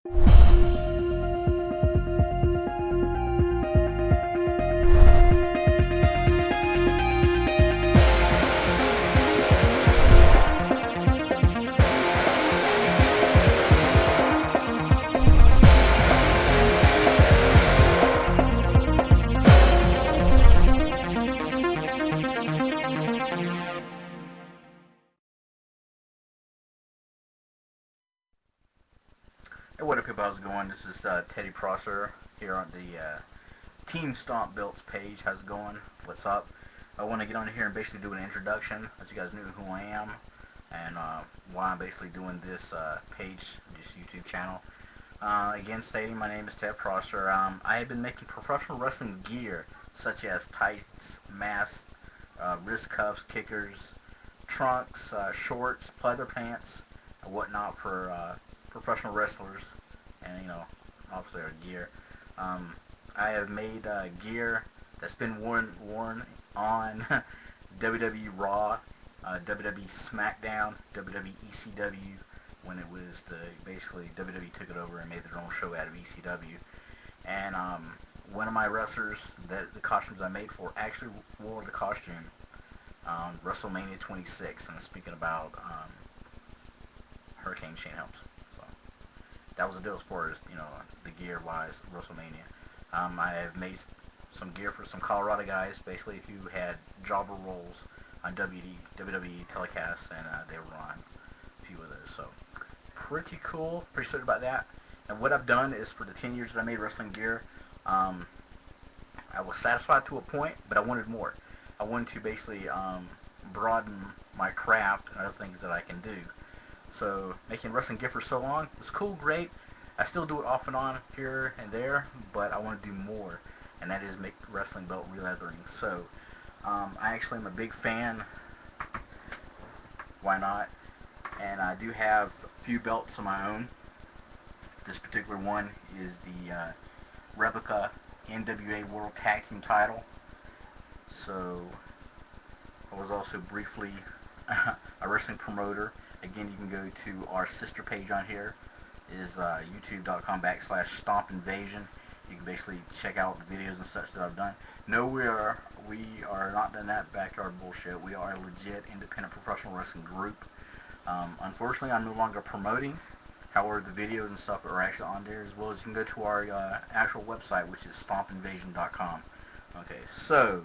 Hey, what up, people? How's it going? This is Teddy Prosser here on the Team Stomp Builds page. How's it going? What's up? I want to get on here and basically do an introduction, let you guys know who I am and why I'm basically doing this page, this YouTube channel. Again, stating my name is Ted Prosser. I have been making professional wrestling gear such as tights, masks, wrist cuffs, kickers, trunks, shorts, pleather pants, and whatnot for professional wrestlers, and obviously our gear. I have made gear that's been worn on WWE Raw, WWE SmackDown, WWE ECW, when it was basically WWE took it over and made their own show out of ECW. And one of my wrestlers, the costumes I made for, actually wore the costume on WrestleMania 26, and speaking about Hurricane Shane Helms. That was the deal as far as, the gear-wise, WrestleMania. I have made some gear for some Colorado guys, basically, who had jobber roles on WWE telecasts, and they were on a few of those. So, pretty cool. Pretty excited about that. And what I've done is, for the 10 years that I made wrestling gear, I was satisfied to a point, but I wanted more. I wanted to basically broaden my craft and other things that I can do. So, making wrestling gear for so long was cool, great. I still do it off and on here and there, but I want to do more, and that is make wrestling belt re-leathering. So, I actually am a big fan. Why not? And I do have a few belts of my own. This particular one is the replica NWA World Tag Team title. So, I was also briefly a wrestling promoter. Again, you can go to our sister page on here, is youtube.com/stomp invasion. You can basically check out the videos and such that I've done. No, we are not in that backyard bullshit. We are a legit independent professional wrestling group. Unfortunately, I'm no longer promoting. However, the videos and stuff are actually on there, as well as you can go to our actual website, which is stompinvasion.com. Okay, so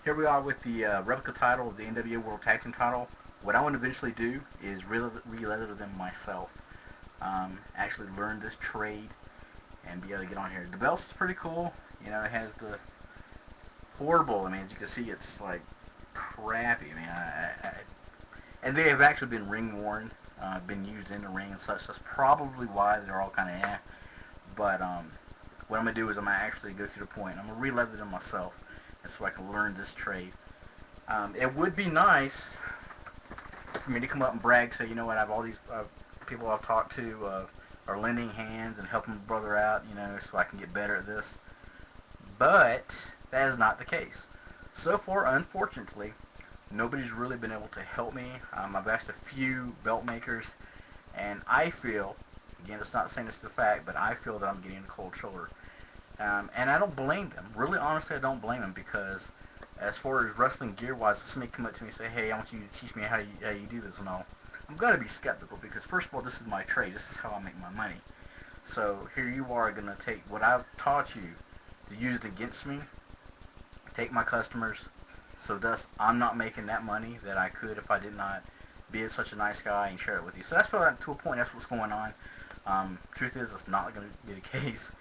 here we are with the replica title of the NWA World Tag Team title. What I want to eventually do is re-leather them myself. Actually learn this trade and be able to get on here. The belt is pretty cool. It has the horrible. I mean, as you can see, it's like crappy. I mean, and they have actually been ring worn, been used in the ring and such. That's probably why they're all kind of eh. But what I'm gonna do is I'm gonna actually go to the point. I'm gonna re-leather them myself, and so I can learn this trade. It would be nice for me to come up and brag, say, you know what, I have all these people I've talked to are lending hands and helping my brother out, so I can get better at this. But that is not the case. So far, unfortunately, nobody's really been able to help me. I've asked a few belt makers, and I feel, again, it's not saying it's the fact, but I feel that I'm getting a cold shoulder. And I don't blame them. Really, honestly, I don't blame them, because as far as wrestling gear-wise, if somebody come up to me and say, hey, I want you to teach me how you do this and all, I'm going to be skeptical, because first of all, this is my trade. This is how I make my money. So here you are going to take what I've taught you to use it against me, take my customers, so thus I'm not making that money that I could if I did not be such a nice guy and share it with you. So that's probably, to a point, that's what's going on. Truth is, it's not going to be the case.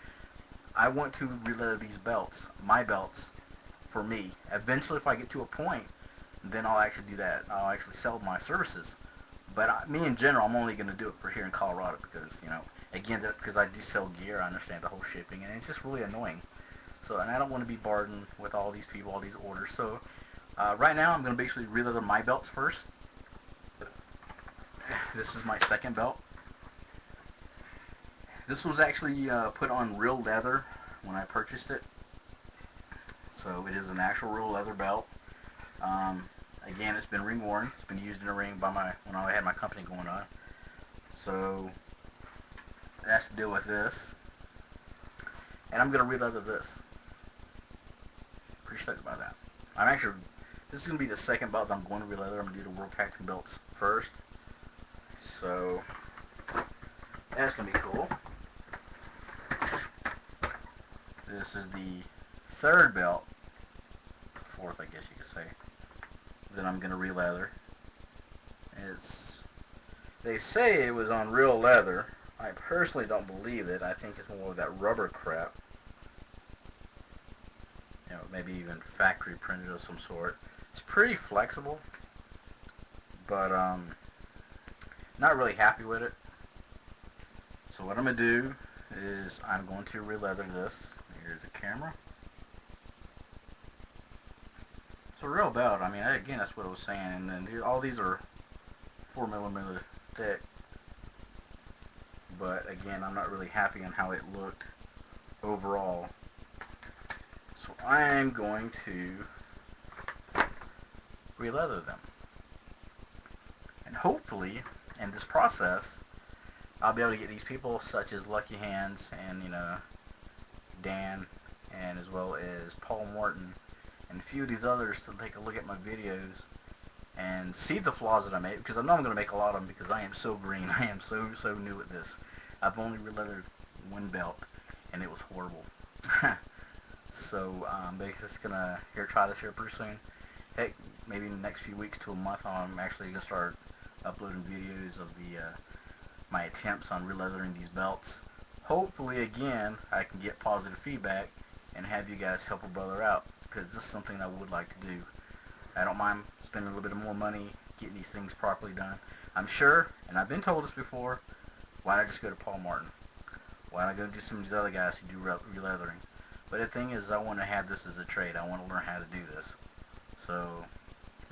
I want to re-leather these belts, my belts, for me. Eventually, if I get to a point, then I'll actually do that. I'll actually sell my services. But me in general, I'm only going to do it for here in Colorado because, again, because I do sell gear, I understand the whole shipping, and it's just really annoying. So, and I don't want to be burdened with all these people, all these orders. So, right now, I'm going to basically re-leather my belts first. This is my second belt. This was actually put on real leather when I purchased it. So it is an actual real leather belt. Again, it's been ring worn. It's been used in a ring by when I had my company going on. So has to deal with this. And I'm going to re-leather this. Pretty stoked about that. This is going to be the second belt that I'm going to re-leather. I'm going to do the World Tag Team belts first. So, that's going to be cool. This is the third belt, fourth I guess you could say, that I'm going to re-leather. They say it was on real leather. I personally don't believe it. I think it's more of that rubber crap. You know, maybe even factory printed of some sort. It's pretty flexible, but not really happy with it. So what I'm going to do is I'm going to re-leather this. Here's the camera. It's a real belt. I mean, again, that's what I was saying. And then here, all these are 4mm thick. But again, I'm not really happy on how it looked overall. So I'm going to re-leather them. And hopefully, in this process, I'll be able to get these people such as Lucky Hands and, you know, Dan, and as well as Paul Morton and a few of these others to take a look at my videos and see the flaws that I made, because I know I'm going to make a lot of them because I am so green. I am so new at this. I've only re-leathered one belt and it was horrible. So I'm just going to try this here pretty soon. Heck, maybe in the next few weeks to a month I'm actually going to start uploading videos of my attempts on re-leathering these belts. Hopefully, again, I can get positive feedback and have you guys help a brother out, because this is something I would like to do. I don't mind spending a little bit more money getting these things properly done. I'm sure, and I've been told this before, why not just go to Paul Martin? Why not go do some of these other guys who do re-leathering? But the thing is, I want to have this as a trade. I want to learn how to do this. So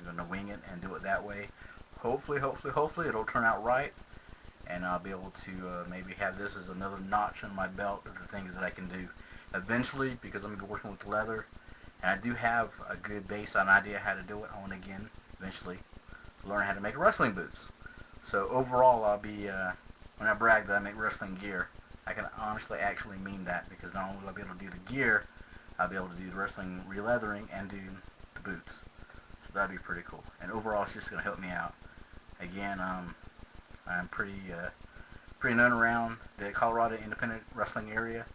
I'm going to wing it and do it that way. Hopefully it'll turn out right. And I'll be able to maybe have this as another notch on my belt of the things that I can do eventually, because I'm going to be working with the leather, and I do have a good base on idea how to do it. I want to again eventually learn how to make wrestling boots. So overall, I'll be when I brag that I make wrestling gear, I can honestly actually mean that, because not only will I be able to do the gear, I'll be able to do the wrestling re-leathering and do the boots. So that'd be pretty cool. And overall, it's just going to help me out. Again, I'm pretty known around the Colorado independent wrestling area.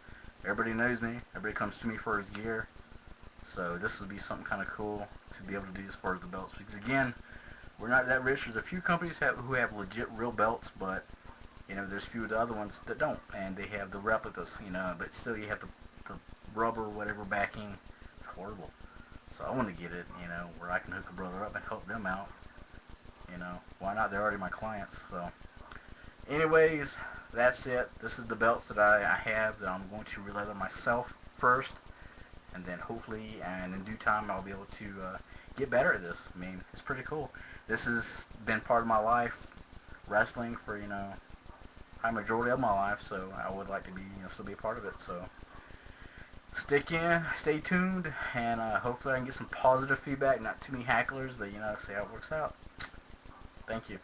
Everybody knows me. Everybody comes to me for his gear. So this would be something kind of cool to be able to do as far as the belts. Because again, we're not that rich. There's a few companies who have legit real belts, but you know, there's a few of the other ones that don't, and they have the replicas. You know, but still you have the rubber whatever backing. It's horrible. So I want to get it, you know, where I can hook a brother up and help them out. You know, why not? They're already my clients. So anyways, that's it. This is the belts that I have that I'm going to re-leather myself first, and then hopefully and in due time I'll be able to get better at this. I mean, it's pretty cool. This has been part of my life, wrestling, for, you know, a majority of my life, so I would like to be, you know, still be a part of it. So stick in, stay tuned, and hopefully I can get some positive feedback, not too many hacklers, but, you know, see how it works out. Thank you.